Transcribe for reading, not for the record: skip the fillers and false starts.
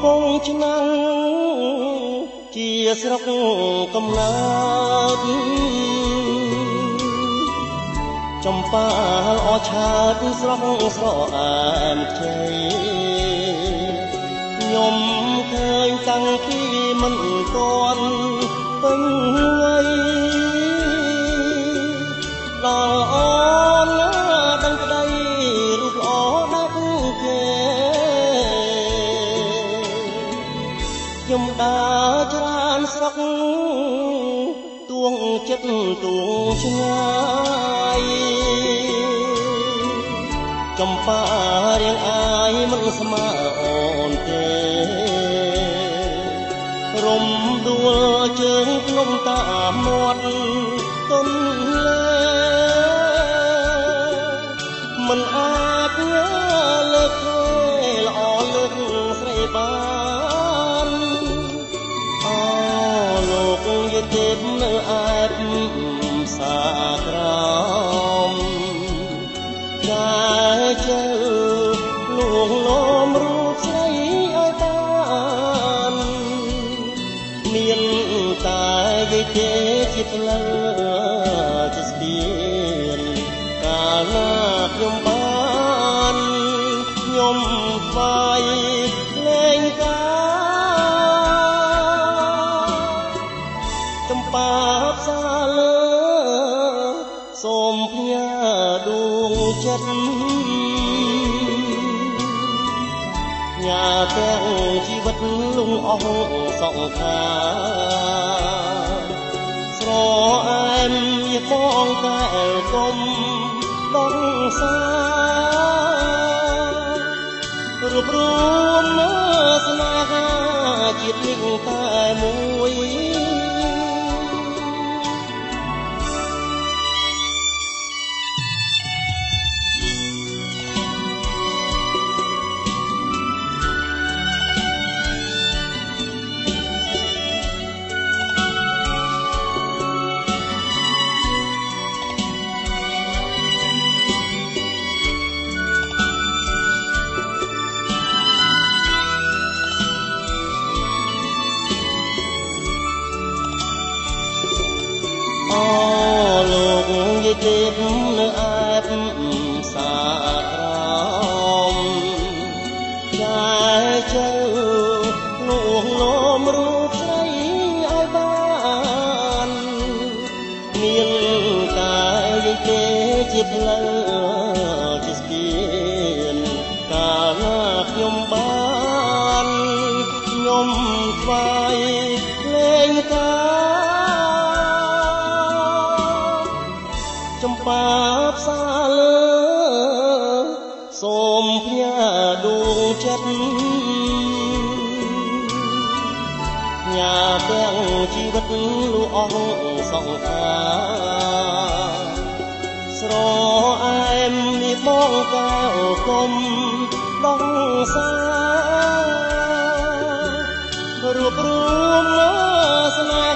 ពងឆ្នាំងជាស្រុកកំណើតចំប៉ាល្អឆើតស្រស់ស្រអែមជ័យខ្ញុំឃើញតាំងពីមិនទាន់ពេញវ័យដល់អូនដឹងក្តីរូបល្អដាច់គេខ្ញុំដើរច្រើនស្រុកទួងចិត្តទួងឆ្ងាយចំប៉ារៀងអាយមិនស្មើអូនទេរំដួលជើងភ្នំតាមមាត់ទន្លេមិនអាចញើលើកទេល្អលើកស្រីបានអូលោកយទេពនៅអែបសាក្រមចាជើលួងលោមរូបស្រីឲ្យបានមានតែយេទេជាផ្លូវជាស្ពានកាលណាខ្ញុំបានខ្ញុំស្វាយលេងកាចំប៉ាផ្សាលើសូមផ្ញើដួងចិត្តញ៉ាទាំងជីវិតលងអស់សង្ខារស្រអែមជាបងតែលគុំដងសារួបរួមស្នេហាជាតិនេះតែមួយលោកយេទេពនៅអែបសាក្រមចាជើលួងលោមរូបស្រីឲ្យបានមានតែយេទេជាផ្លូវជាស្ពានកាលណាខ្ញុំបានខ្ញុំស្វាយលេងកាចំប៉ាផ្សាលើសូមផ្ញើដួងចិត្តញ៉ាទាំងជីវិតលូអស់សង្ខារស្រអែមនេះបងកៅគុំដងសារួបរួមស្នេ